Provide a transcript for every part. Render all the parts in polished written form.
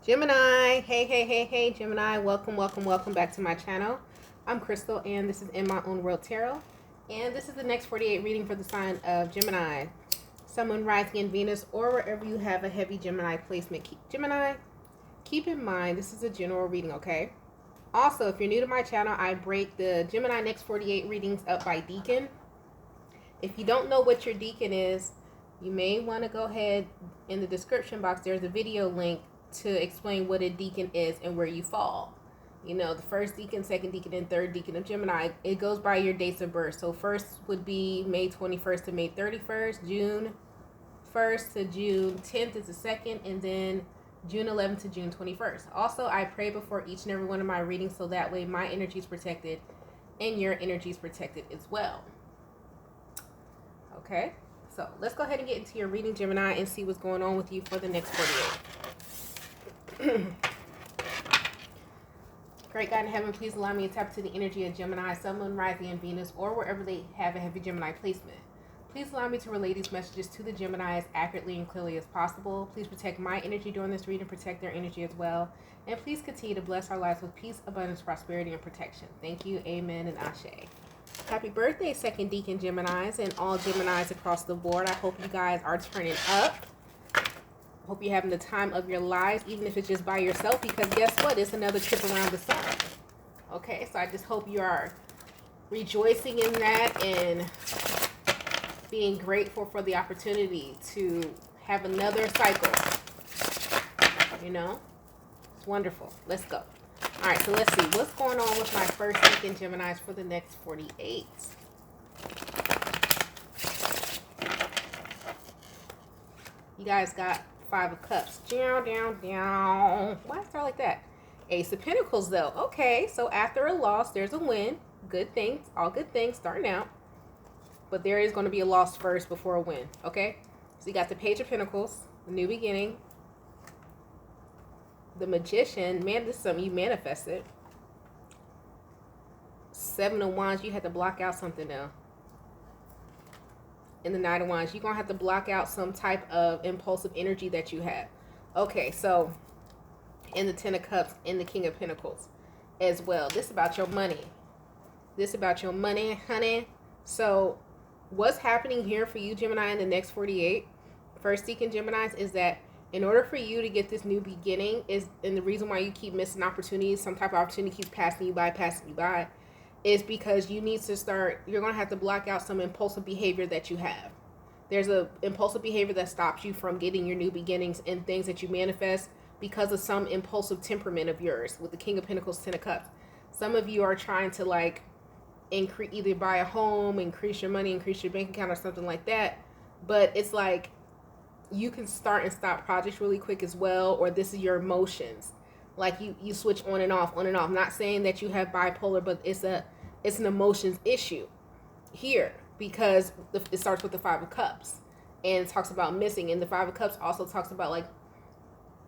Gemini, hey, Gemini, welcome back to my channel. I'm Crystal, and this is In My Own World Tarot, and this is the next 48 reading for the sign of Gemini, Sun, Moon, Rising, in Venus, or wherever you have a heavy Gemini placement. Gemini, keep in mind, this is a general reading, okay? Also, if you're new to my channel, I break the Gemini Next 48 readings up by Decan. If you don't know what your Decan is, you may want to go ahead in the description box. There's a video link to explain what a Decan is and where you fall. You know, the first Decan, second Decan, and third Decan of Gemini, it goes by your dates of birth. So first would be May 21st to May 31st, June 1st to June 10th is the second, and then June 11th to June 21st. Also, I pray before each and every one of my readings so that way my energy is protected and your energy is protected as well. Okay, so let's go ahead and get into your reading, Gemini, and see what's going on with you for the next 48. Great God in heaven, please allow me to tap to the energy of Gemini, Sun, Moon, Rising, and Venus, or wherever they have a heavy Gemini placement. Please allow me to relay these messages to the Gemini as accurately and clearly as possible. Please protect my energy during this reading, protect their energy as well. And please continue to bless our lives with peace, abundance, prosperity, and protection. Thank you, amen, and ashe. Happy birthday, second Decan Geminis, and all Geminis across the board. I hope you guys are turning up. Hope you're having the time of your lives, even if it's just by yourself, because guess what? It's another trip around the sun. Okay, so I just hope you are rejoicing in that and being grateful for the opportunity to have another cycle. You know, it's wonderful. Let's go. All right, so let's see what's going on with my first Decan Geminis for the next 48. You guys got Five of Cups. Down. Why start like that? Ace of Pentacles, though. Okay, so after a loss, there's a win. Good things. All good things starting out. But there is going to be a loss first before a win. Okay? So you got the Page of Pentacles, the new beginning. The Magician. Man, this is something you manifested. Seven of Wands. You had to block out something now. In the Knight of Wands, you're going to have to block out some type of impulsive energy that you have. Okay, so in the Ten of Cups, in the King of Pentacles as well. This is about your money. This is about your money, honey. So what's happening here for you, Gemini, in the next 48, first Decan Geminis, is that in order for you to get this new beginning, and the reason why you keep missing opportunities, some type of opportunity keeps passing you by, is because you need to start, you're going to have to block out some impulsive behavior that you have. There's a impulsive behavior that stops you from getting your new beginnings and things that you manifest because of some impulsive temperament of yours with the King of Pentacles, Ten of Cups. Some of you are trying to like increase, either buy a home, increase your money, increase your bank account or something like that. But it's like you can start and stop projects really quick as well, or this is your emotions. Like you switch on and off. I'm not saying that you have bipolar, but it's an emotions issue here because it starts with the Five of Cups and it talks about missing. And the Five of Cups also talks about like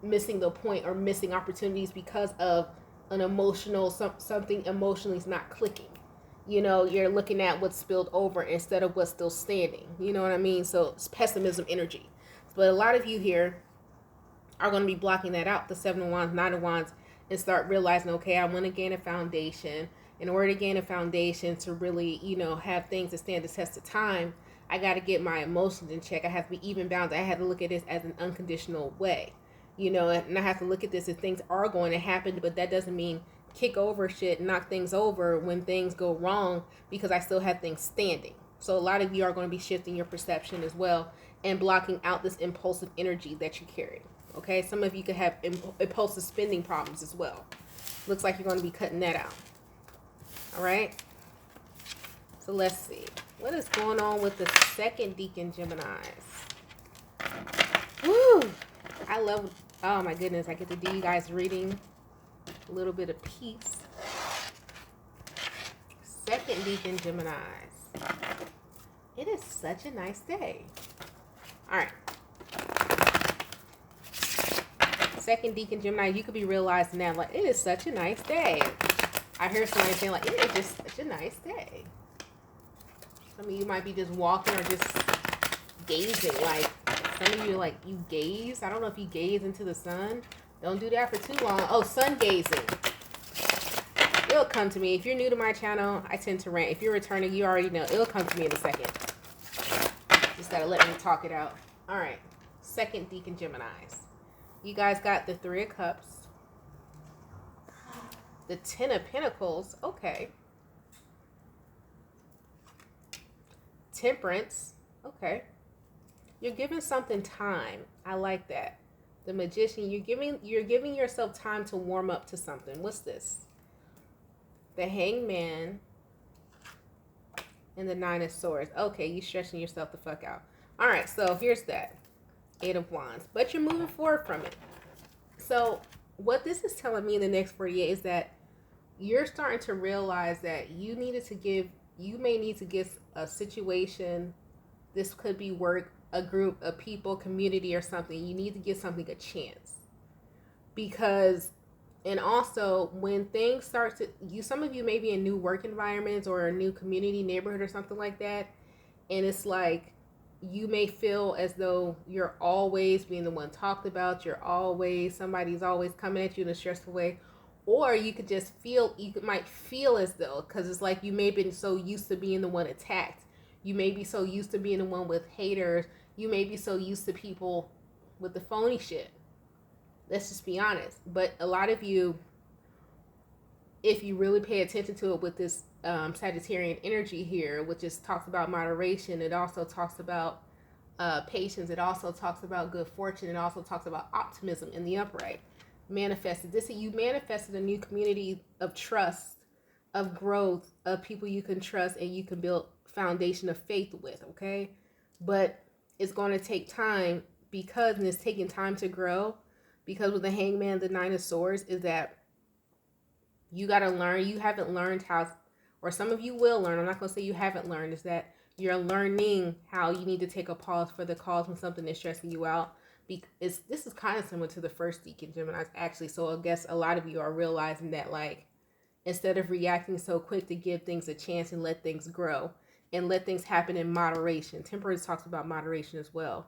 missing the point or missing opportunities because of an emotional, something emotionally is not clicking. You know, you're looking at what's spilled over instead of what's still standing. You know what I mean? So it's pessimism energy. But a lot of you here are going to be blocking that out, the Seven of Wands, Nine of Wands, and start realizing, okay, I want to gain a foundation. In order to gain a foundation to really, you know, have things that stand the test of time, I got to get my emotions in check. I have to be even bound. I have to look at this as an unconditional way, you know, and I have to look at this as things are going to happen, but that doesn't mean kick over shit, knock things over when things go wrong, because I still have things standing. So a lot of you are going to be shifting your perception as well and blocking out this impulsive energy that you carry. Okay, some of you could have impulsive spending problems as well. Looks like you're going to be cutting that out. All right. So let's see. What is going on with the second Decan Geminis? Woo! I love, oh my goodness, I get to do you guys reading a little bit of peace. Second Decan Geminis. It is such a nice day. All right. Second Decan Gemini, you could be realizing that, like, it is such a nice day. I hear somebody saying, like, it is just such a nice day. Some of you might be just walking or just gazing. Like, some of you, like, you gaze. I don't know if you gaze into the sun Don't do that for too long. Oh, sun gazing. It'll come to me. If you're new to my channel, I tend to rant. If you're returning, you already know. It'll come to me in a second. Just gotta let me talk it out. All right. Second Decan Geminis. You guys got the Three of Cups. The Ten of Pentacles. Okay. Temperance. Okay. You're giving something time. I like that. The Magician. You're giving yourself time to warm up to something. What's this? The Hangman. And the Nine of Swords. Okay, you stretching yourself the fuck out. All right, so here's that. Eight of Wands. But you're moving forward from it. So what this is telling me in the next 48 is that you're starting to realize that you may need to give a situation, this could be work, a group, a people, community, or something. You need to give something a chance. Because, and also when things start to, some of you may be in new work environments or a new community, neighborhood or something like that. And it's like, you may feel as though you're always being the one talked about. Somebody's always coming at you in a stressful way. Or you could just feel, might feel as though, because it's like you may have been so used to being the one attacked. You may be so used to being the one with haters. You may be so used to people with the phony shit. Let's just be honest. But a lot of you, if you really pay attention to it with this Sagittarian energy here, which is talks about moderation, it also talks about patience, it also talks about good fortune, it also talks about optimism in the upright. You manifested a new community of trust, of growth, of people you can trust and you can build foundation of faith with, okay? But it's going to take time, because, and it's taking time to grow, because with the Hangman, the Nine of Swords, is that you got to learn. You haven't learned how, or some of you will learn. I'm not going to say you haven't learned. Is that you're learning how you need to take a pause for the cause when something is stressing you out. This is kind of similar to the first Decan Geminis, actually. So I guess a lot of you are realizing that, like, instead of reacting so quick, to give things a chance and let things grow and let things happen in moderation. Temperance talks about moderation as well.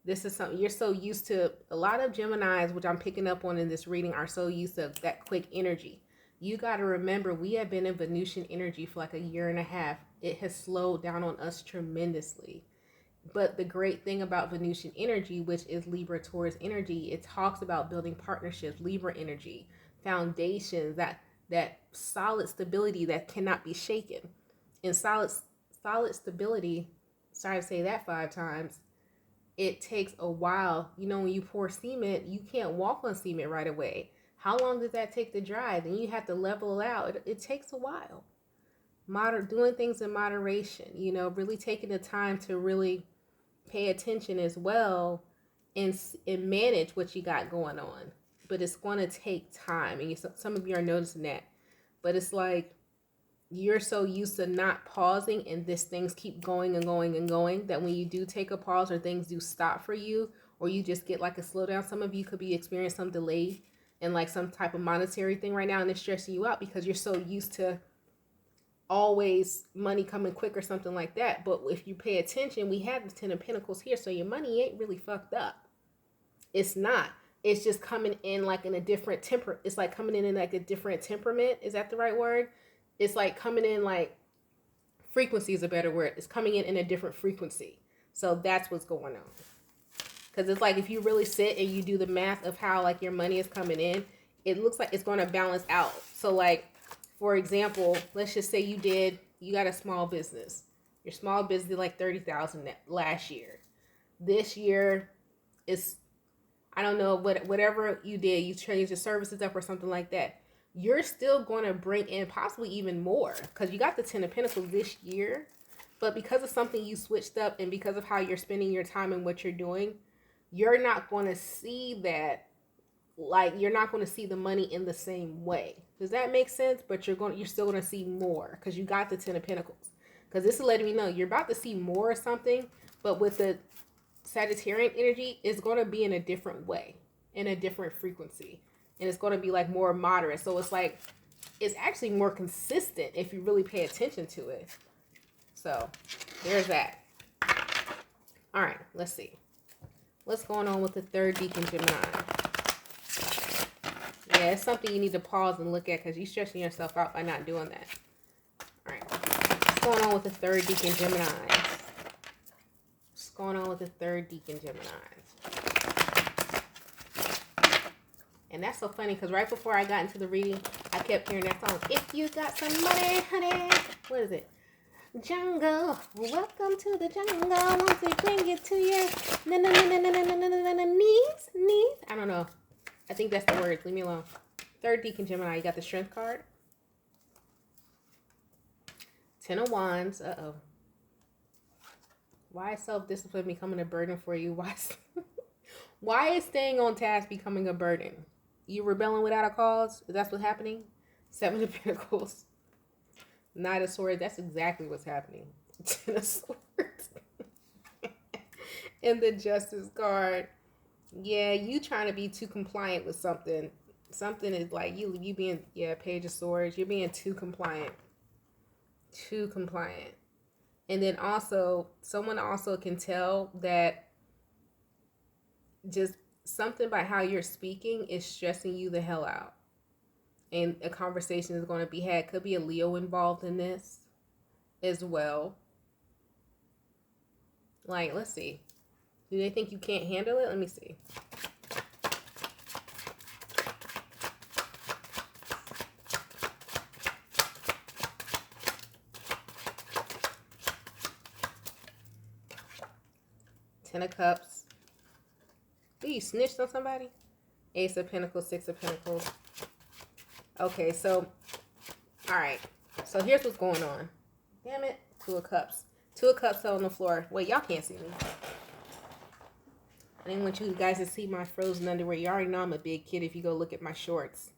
This is something you're so used to. A lot of Geminis, which I'm picking up on in this reading, are so used to that quick energy. You got to remember, we have been in Venusian energy for like a year and a half. It has slowed down on us tremendously. But the great thing about Venusian energy, which is Libra Taurus energy, it talks about building partnerships, Libra energy, foundations, that solid stability that cannot be shaken. And solid stability, sorry to say that 5 times, it takes a while. You know, when you pour cement, you can't walk on cement right away. How long does that take to dry? Then you have to level it out. It takes a while. Doing things in moderation, you know, really taking the time to really pay attention as well and manage what you got going on. But it's going to take time. And some of you are noticing that. But it's like you're so used to not pausing, and things keep going and going and going, that when you do take a pause or things do stop for you, or you just get like a slowdown, some of you could be experiencing some delay in like some type of monetary thing right now, and it's stressing you out because you're so used to always money coming quick or something like that. But if you pay attention, we have the Ten of Pentacles here, so your money ain't really fucked up. It's not. It's just coming in like in a different temper. It's like coming in like a different temperament. Is that the right word? It's like coming in like, frequency is a better word. It's coming in a different frequency. So that's what's going on. Because it's like if you really sit and you do the math of how like your money is coming in, it looks like it's going to balance out. So like, for example, let's just say you got a small business. Your small business did like $30,000 last year. This year is, I don't know, whatever you did, you changed your services up or something like that. You're still going to bring in possibly even more, because you got the Ten of Pentacles this year. But because of something you switched up, and because of how you're spending your time and what you're doing, you're not going to see that, like, you're not going to see the money in the same way. Does that make sense? But you're still going to see more, because you got the Ten of Pentacles. Because this is letting me know you're about to see more of something, but with the Sagittarian energy, it's going to be in a different way, in a different frequency. And it's going to be like more moderate. So it's like, it's actually more consistent if you really pay attention to it. So there's that. All right, let's see. What's going on with the third Decan Gemini? it's something you need to pause and look at because you're stressing yourself out by not doing that. All right. What's going on with the third deacon Geminis? What's going on with the third deacon Geminis? And that's so funny because right before I got into the reading, I kept hearing that song. If you got some money, honey. What is it? Jungle. Welcome to the jungle. Once we bring you to your knees. I don't know. I think that's the word. Leave me alone. Third deacon Gemini. You got the strength card. 10 of Wands. Uh-oh. Why is self-discipline becoming a burden for you? Why is staying on task becoming a burden? You rebelling without a cause? Is that what's happening? 7 of Pentacles. Knight of Swords. That's exactly what's happening. 10 of Swords. And the Justice card. Yeah, you trying to be too compliant with something. Something is like you being, Page of Swords. You're being too compliant. Too compliant. And then also, someone also can tell that just something by how you're speaking is stressing you the hell out. And a conversation is going to be had. Could be a Leo involved in this as well. Like, let's see. Do they think you can't handle it? Let me see. Ten of Cups. Ooh, you snitched on somebody? Ace of Pentacles, 6 of Pentacles. Okay, so, all right. So here's what's going on. Damn it. 2 of Cups. 2 of Cups on the floor. Wait, y'all can't see me. I didn't want you guys to see my frozen underwear. You already know I'm a big kid if you go look at my shorts.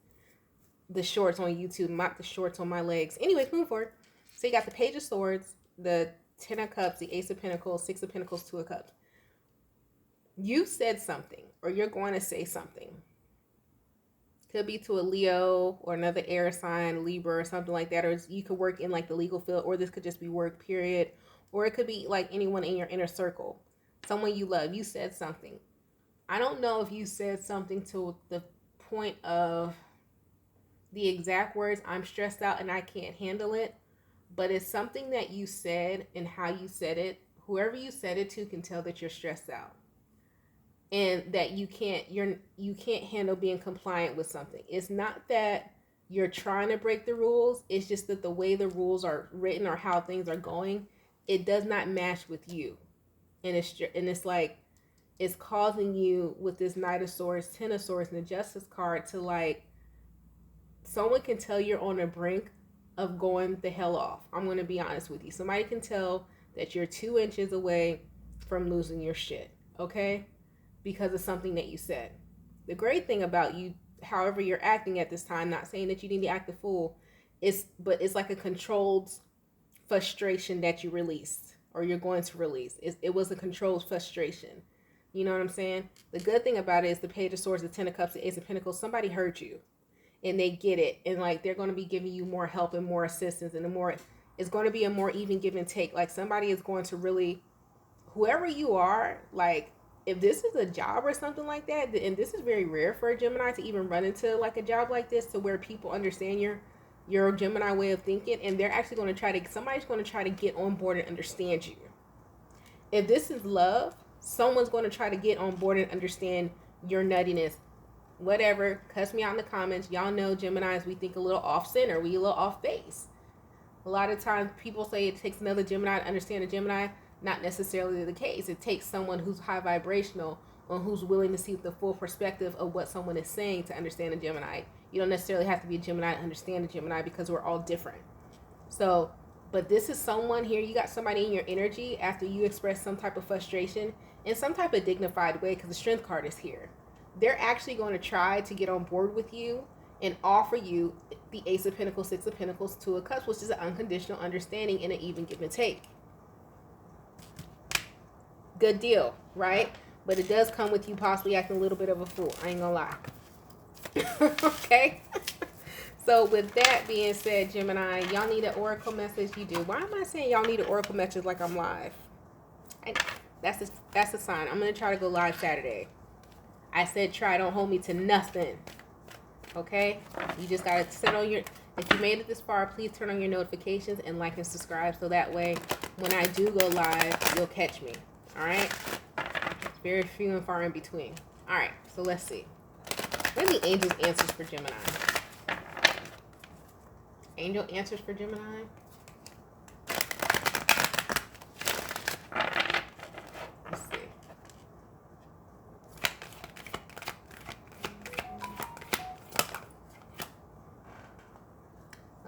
The shorts on YouTube, not the shorts on my legs. Anyways, moving forward. So you got the Page of Swords, the 10 of Cups, the Ace of Pentacles, 6 of Pentacles, 2 of Cups. You said something, or you're going to say something. Could be to a Leo or another air sign, Libra or something like that. Or you could work in like the legal field, or this could just be work, period. Or it could be like anyone in your inner circle. Someone you love. You said something. I don't know if you said something to the point of the exact words, I'm stressed out and I can't handle it. But it's something that you said and how you said it. Whoever you said it to can tell that you're stressed out. And that you can't handle being compliant with something. It's not that you're trying to break the rules. It's just that the way the rules are written or how things are going, it does not match with you. And it's like, it's causing you with this Knight of Swords, 10 of Swords, and the Justice card to like, someone can tell you're on the brink of going the hell off. I'm going to be honest with you. Somebody can tell that you're 2 inches away from losing your shit. Okay? Because of something that you said. The great thing about you, however you're acting at this time, not saying that you need to act a fool, but it's like a controlled frustration that you released or you're going to release. It was a controlled frustration. You know what I'm saying? The good thing about it is the Page of Swords, the 10 of Cups, the Ace of Pentacles, somebody hurt you and they get it. And like, they're going to be giving you more help and more assistance and it's going to be a more even give and take. Like somebody is going to really, whoever you are, like, if this is a job or something like that, and this is very rare for a Gemini to even run into like a job like this to where people understand your Gemini way of thinking, and they're actually going to somebody's going to try to get on board and understand you. If this is love, someone's going to try to get on board and understand your nuttiness. Whatever, cuss me out in the comments. Y'all know Geminis, we think a little off center, we a little off base. A lot of times people say it takes another Gemini to understand a Gemini. Not necessarily the case. It takes someone who's high vibrational or who's willing to see the full perspective of what someone is saying to understand a Gemini. You don't necessarily have to be a Gemini to understand a Gemini because we're all different. So, but this is someone here, you got somebody in your energy after you express some type of frustration in some type of dignified way because the Strength card is here. They're actually going to try to get on board with you and offer you the Ace of Pentacles, 6 of Pentacles, 2 of Cups, which is an unconditional understanding and an even give and take. Good deal, right? But it does come with you possibly acting a little bit of a fool. I ain't gonna lie. Okay? So with that being said, Gemini, y'all need an oracle message? You do. Why am I saying y'all need an oracle message like I'm live? That's a sign. I'm going to try to go live Saturday. I said try. Don't hold me to nothing. Okay? You just got to set on your... If you made it this far, please turn on your notifications and like and subscribe so that way when I do go live, you'll catch me. Alright? It's very few and far in between. Alright, so let's see. What are the angels' answers for Gemini? Angel answers for Gemini? Let's see.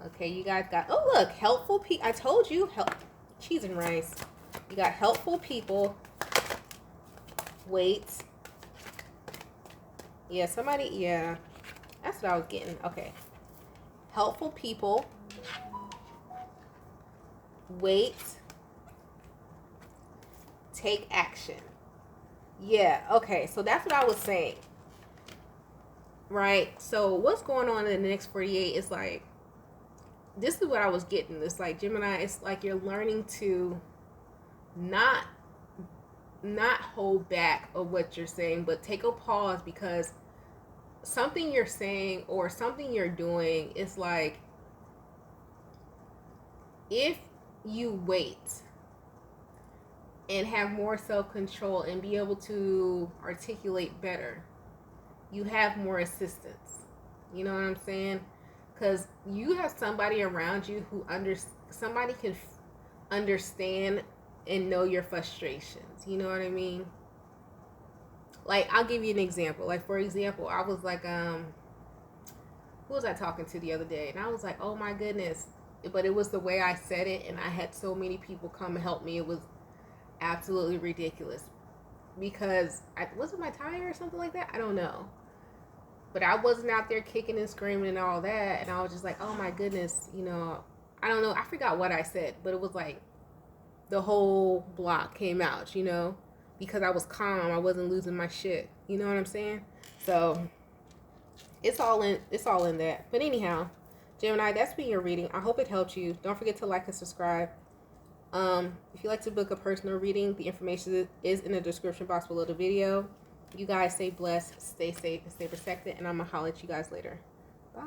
Okay, you guys got... Oh, look. Helpful people. I told you. Cheese and rice. You got helpful people. Wait. Yeah, somebody... Yeah. That's what I was getting. Okay. Helpful people. Wait. Take action. Yeah, okay. So that's what I was saying. Right? So what's going on in the next 48 is like... This is what I was getting. It's like, Gemini, it's like you're learning to not hold back of what you're saying, but take a pause, because something you're saying or something you're doing is like, if you wait and have more self-control and be able to articulate better, you have more assistance. You know what I'm saying? Because you have somebody around you who somebody can understand and know your frustrations. You know what I mean? Like, I'll give you an example. Like, for example, I was like, who was I talking to the other day? And I was like, oh my goodness. But it was the way I said it, and I had so many people come and help me. It was absolutely ridiculous. Because, was it my tire or something like that? I don't know. But I wasn't out there kicking and screaming and all that. And I was just like, oh my goodness, you know, I don't know. I forgot what I said, but it was like the whole block came out, you know, because I was calm. I wasn't losing my shit. You know what I'm saying? So it's all in that. But anyhow, Gemini, that's been your reading. I hope it helped you. Don't forget to like and subscribe. If you'd like to book a personal reading, the information is in the description box below the video. You guys stay blessed, stay safe, and stay protected. And I'm going to holler at you guys later. Bye.